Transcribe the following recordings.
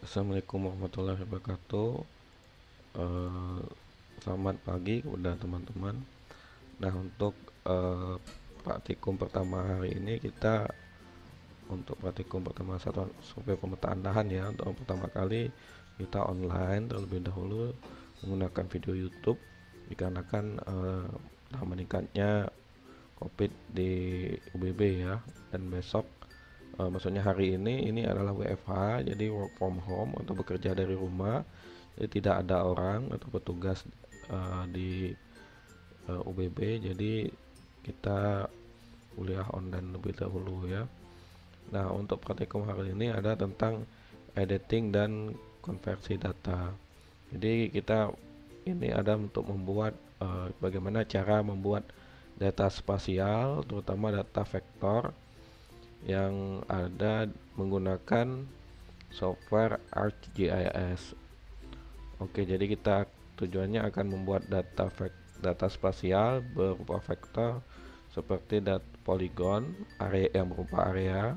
Assalamualaikum warahmatullahi wabarakatuh. Eh, Selamat pagi kepada teman-teman. Nah, untuk eh, praktikum pertama hari ini untuk praktikum pertama satuan survei pemetaan lahan ya. Untuk yang pertama kali kita online terlebih dahulu menggunakan video YouTube dikarenakan meningkatnya COVID di UBB ya. Dan besok maksudnya hari ini adalah WFH, jadi work from home atau bekerja dari rumah. Jadi tidak ada orang atau petugas di UBB, jadi kita kuliah online lebih dahulu ya. Nah, untuk praktikum hari ini ada tentang editing dan konversi data. Jadi kita ini ada untuk membuat bagaimana cara membuat data spasial, terutama data vektor yang ada menggunakan software ArcGIS. Oke, jadi kita tujuannya akan membuat data spasial berupa vektor seperti poligon, area yang berupa area,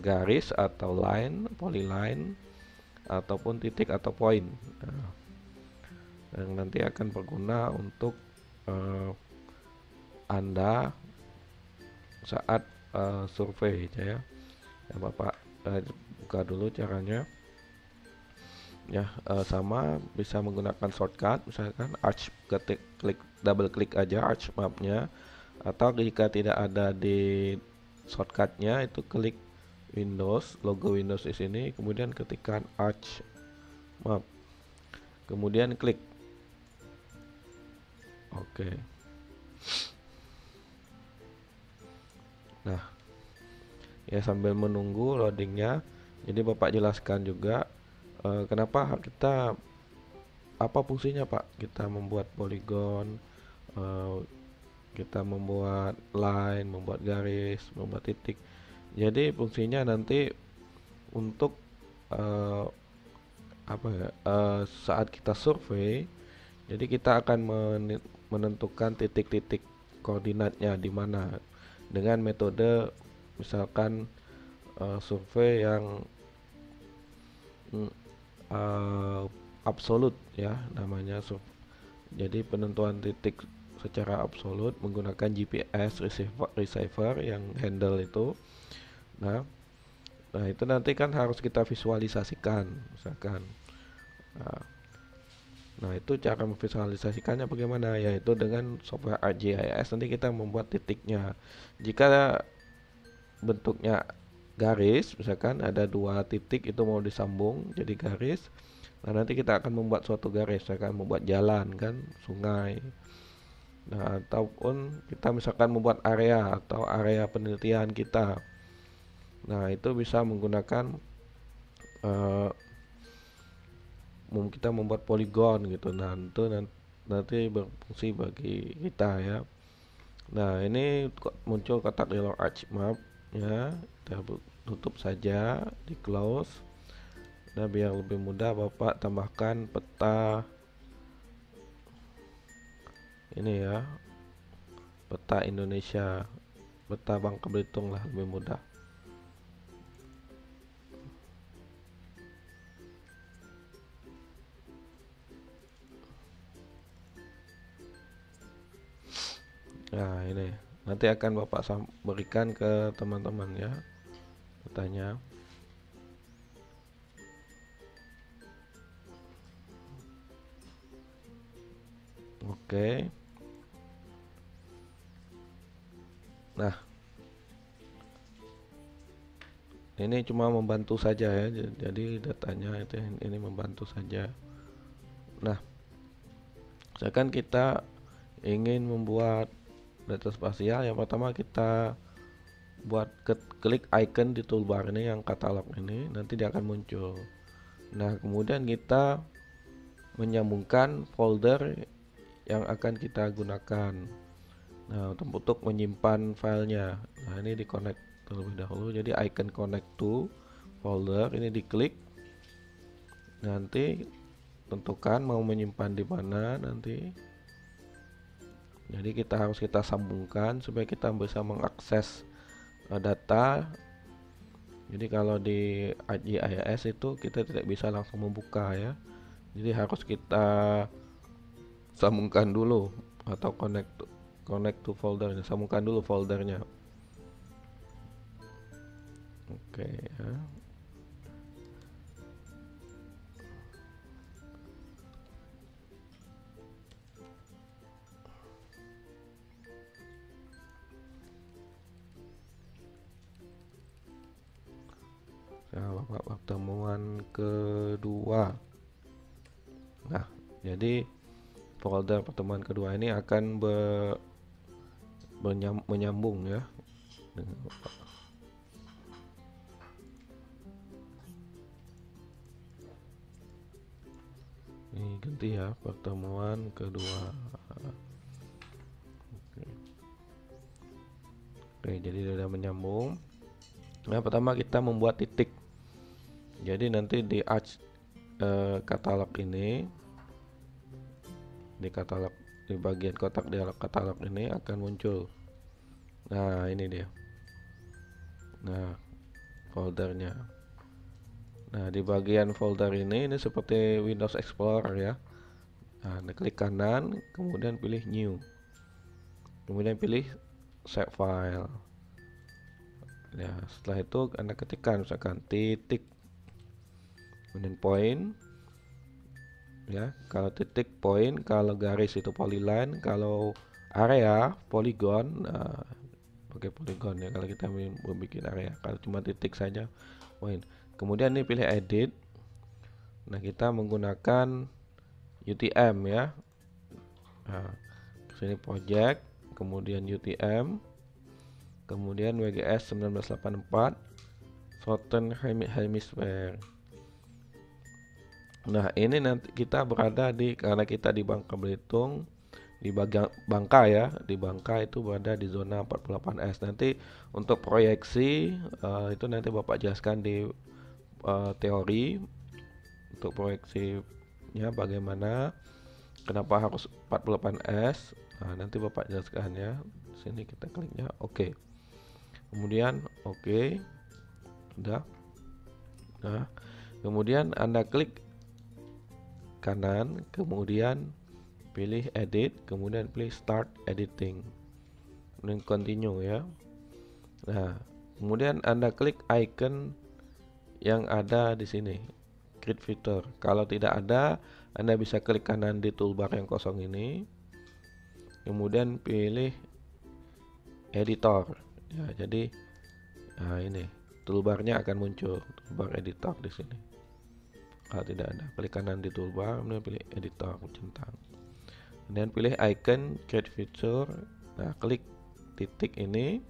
garis atau line, polyline, ataupun titik atau poin. Nah, yang nanti akan berguna untuk Anda saat survei ya. Ya Bapak buka dulu caranya. Ya, sama bisa menggunakan shortcut, misalkan arch, double klik aja arch mapnya, atau jika tidak ada di shortcutnya itu klik Windows, logo Windows di sini, kemudian ketikkan arch map, kemudian klik. Oke. Nah, ya sambil menunggu loadingnya, jadi Bapak jelaskan juga kenapa apa fungsinya Pak kita membuat poligon, kita membuat line, membuat garis, membuat titik. Jadi fungsinya nanti untuk saat kita survei, jadi kita akan menentukan titik-titik koordinatnya di mana dengan metode misalkan survei yang absolut ya namanya. Jadi penentuan titik secara absolut menggunakan GPS receiver yang handle itu. Nah, itu nanti kan harus kita visualisasikan misalkan. Nah, itu cara memvisualisasikannya bagaimana? Yaitu dengan software ArcGIS nanti kita membuat titiknya. Jika bentuknya garis, misalkan ada dua titik itu mau disambung jadi garis. Nah, nanti kita akan membuat suatu garis, misalkan membuat jalan kan, sungai. Nah, ataupun kita misalkan membuat area atau area penelitian kita. Nah, itu bisa menggunakan kita membuat poligon gitu. Nah, itu nanti berfungsi bagi kita ya. Nah, ini muncul kotak yellow arch map ya. Kita tutup saja, di close. Nah, biar lebih mudah Bapak tambahkan peta ini ya, peta Indonesia, peta Bangka Belitung lah, lebih mudah. Nah, ini nanti akan Bapak berikan ke teman-teman ya petanya. Oke. Nah, ini cuma membantu saja ya. Jadi datanya itu ini membantu saja. Nah, misalkan kita ingin membuat data spasial, yang pertama kita buat klik icon di toolbar ini yang katalog ini, nanti dia akan muncul. Nah, kemudian kita menyambungkan folder yang akan kita gunakan. Nah, untuk menyimpan filenya. Nah, ini di connect terlebih dahulu. Jadi icon connect to folder ini diklik. Nanti tentukan mau menyimpan di mana nanti. Jadi harus kita sambungkan supaya kita bisa mengakses data Jadi kalau di ArcGIS itu kita tidak bisa langsung membuka ya. Jadi harus kita sambungkan dulu atau connect to foldernya, sambungkan dulu foldernya. Oke ya. Nah, pertemuan kedua. Nah, jadi folder pertemuan kedua ini akan menyambung ya. Ini ganti ya, pertemuan kedua. Oke, jadi sudah menyambung. Nah, pertama kita membuat titik. Jadi nanti di katalog ini, di katalog, di bagian kotak dialog katalog ini akan muncul. Nah, ini dia. Nah, foldernya. Nah, di bagian folder ini seperti Windows Explorer ya. Nah, klik kanan, kemudian pilih New, kemudian pilih Save File. Ya, setelah itu Anda ketikkan misalkan titik, kemudian point. Ya, kalau titik point, kalau garis itu polyline, kalau area polygon. Nah, pakai polygon ya kalau kita mau bikin area. Kalau cuma titik saja point. Kemudian ini pilih edit. Nah, kita menggunakan UTM ya. Nah, sini project, kemudian UTM, kemudian WGS 1984 Southern Hemisphere. Nah, ini nanti kita berada karena kita di Bangka Belitung, di bagian Bangka ya, di Bangka itu berada di zona 48S. Nanti untuk proyeksi itu nanti Bapak jelaskan di teori untuk proyeksinya bagaimana, kenapa harus 48S. Nah, nanti Bapak jelaskan ya. Sini kita kliknya oke. Kemudian oke. Sudah. Nah, kemudian Anda klik kanan, kemudian pilih edit, kemudian pilih start editing, kemudian continue ya. Nah, kemudian Anda klik icon yang ada di sini, create filter. Kalau tidak ada, Anda bisa klik kanan di toolbar yang kosong ini, kemudian pilih editor ya. Jadi nah, ini toolbarnya akan muncul, toolbar editor di sini. Kalau tidak ada, klik kanan di toolbar, kemudian pilih editor centang, kemudian pilih icon create feature. Nah, klik titik ini.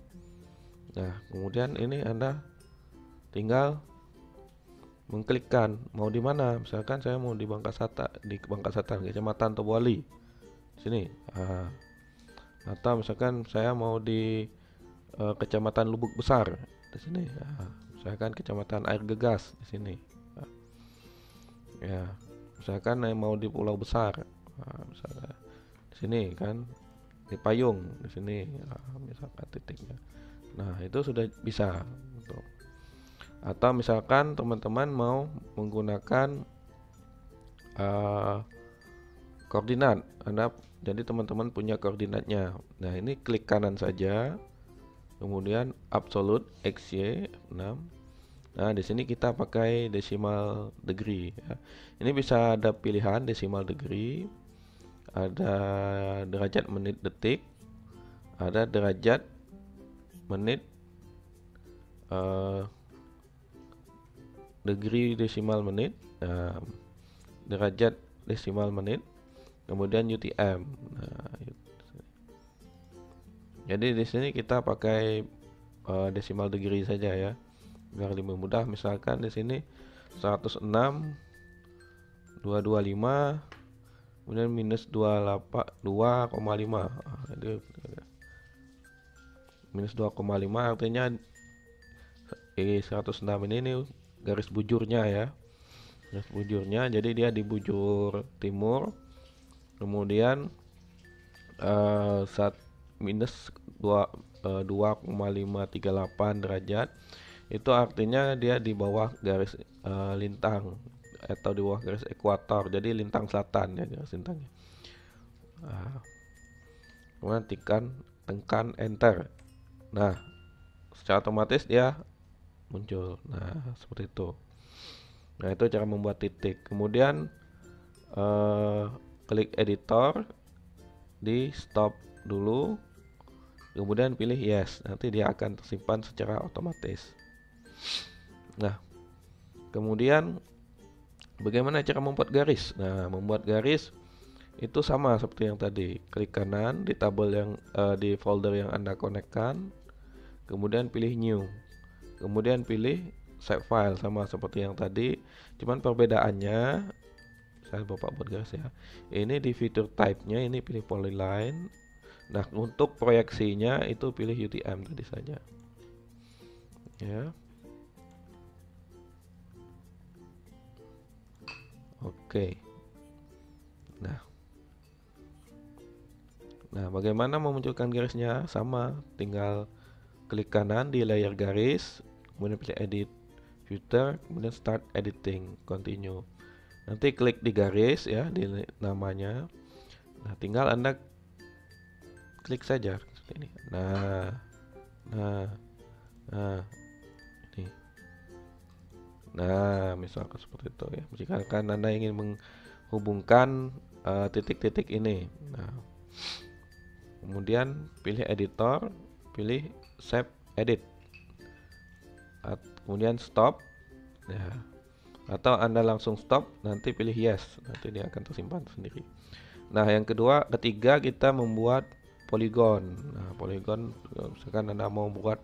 Nah, kemudian ini Anda tinggal mengklikkan mau di mana. Misalkan saya mau di Bangkasatan, Kecamatan Tobuali sini. Nah, atau misalkan saya mau di Kecamatan Lubuk Besar di sini. Nah, misalkan Kecamatan Air Gegas di sini. Nah, ya, misalkan saya mau di Pulau Besar. Nah, misalkan di sini kan, di Payung di sini. Nah, misalkan titiknya. Nah, itu sudah bisa untuk. Atau misalkan teman-teman mau menggunakan koordinat, jadi teman-teman punya koordinatnya. Nah, ini klik kanan saja, kemudian absolute XY 6. Nah, di sini kita pakai decimal degree ya. Ini bisa ada pilihan decimal degree, ada derajat menit detik, ada derajat menit degree desimal menit, derajat desimal menit, kemudian UTM. Nah, jadi di sini kita pakai desimal degree saja ya, biar lebih mudah. Misalkan di sini 106 225 kemudian minus 2,5. Minus 2,5 artinya 106 ini garis bujurnya ya, garis bujurnya. Jadi dia di bujur timur, kemudian minus 2,538 derajat Itu artinya dia di bawah garis lintang atau di bawah garis ekuator, jadi lintang selatan ya garis lintangnya. Nah, kemudian tekan enter. Nah, secara otomatis dia muncul. Nah, seperti itu. Nah, itu cara membuat titik. Kemudian klik editor, di stop dulu, kemudian pilih yes. Nanti dia akan tersimpan secara otomatis. Nah, kemudian bagaimana cara membuat garis? Nah, membuat garis itu sama seperti yang tadi. Klik kanan di tabel yang di folder yang Anda konekkan, kemudian pilih new, kemudian pilih save file, sama seperti yang tadi. Cuman perbedaannya, saya bapak buat garis ya. Ini di feature type-nya ini pilih polyline. Nah, untuk proyeksinya itu pilih UTM tadi saja. Ya. Oke. Nah, bagaimana memunculkan garisnya? Sama, tinggal klik kanan di layer garis, kemudian pilih edit filter, kemudian start editing, continue. Nanti klik di garis ya, di namanya. Nah, tinggal Anda klik saja seperti ini. Nah, ini. Nah, misalkan seperti itu ya. Jika Anda ingin menghubungkan titik-titik ini. Nah, kemudian pilih editor, pilih save edit, kemudian stop ya. Atau Anda langsung stop, nanti pilih yes, nanti dia akan tersimpan sendiri. Nah, yang ketiga kita membuat poligon. Nah, poligon misalkan Anda mau buat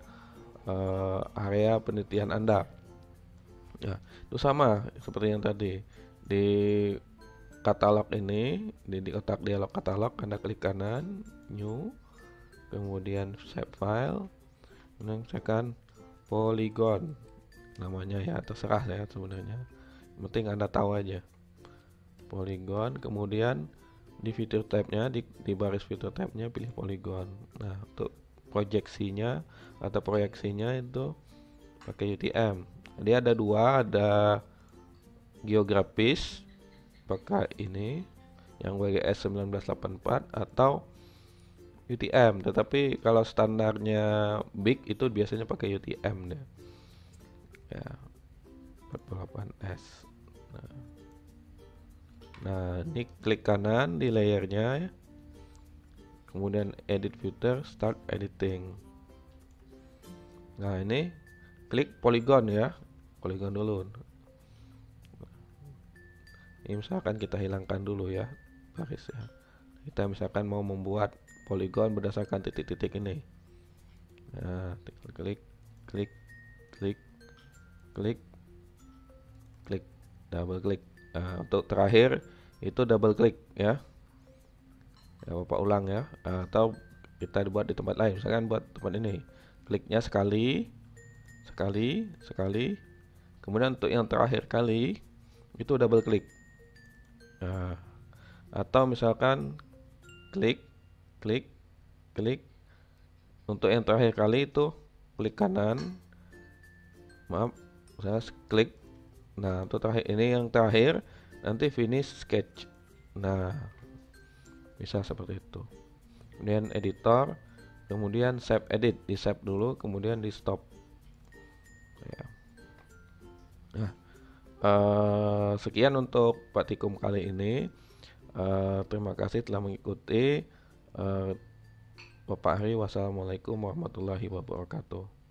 area penelitian Anda. Ya, itu sama seperti yang tadi. Di katalog ini, di kotak dialog katalog, Anda klik kanan, new, kemudian save file, kemudian tekan poligon namanya ya, terserah ya sebenarnya, yang penting Anda tahu aja poligon. Kemudian di feature type-nya, di baris feature type-nya pilih poligon. Nah, untuk proyeksinya atau proyeksinya itu pakai UTM. Dia ada dua, ada geografis pakai ini yang WGS 1984 atau UTM, tetapi kalau standarnya big itu biasanya pakai UTM deh. Ya, 48S. Nah, ini klik kanan di layernya ya. Kemudian edit filter, start editing. Nah, ini klik polygon ya. Polygon dulu. Ini misalkan kita hilangkan dulu ya garis ya. Kita misalkan mau membuat polygon berdasarkan titik-titik ini. Nah, klik, klik, klik, klik, klik, double klik. Nah, untuk terakhir itu double klik ya. Ya, Bapak ulang ya. Atau kita buat di tempat lain. Misalkan buat tempat ini, kliknya sekali, sekali, sekali. Kemudian untuk yang terakhir kali itu double klik. Nah, atau misalkan klik, klik, klik. Untuk yang terakhir kali itu klik kanan. Maaf, saya klik. Nah, untuk terakhir ini yang terakhir, nanti finish sketch. Nah, bisa seperti itu. Kemudian editor, kemudian save edit, di save dulu, kemudian di stop. Ya. Nah, sekian untuk praktikum kali ini. Terima kasih telah mengikuti. Bapak Hari, wassalamualaikum warahmatullahi wabarakatuh.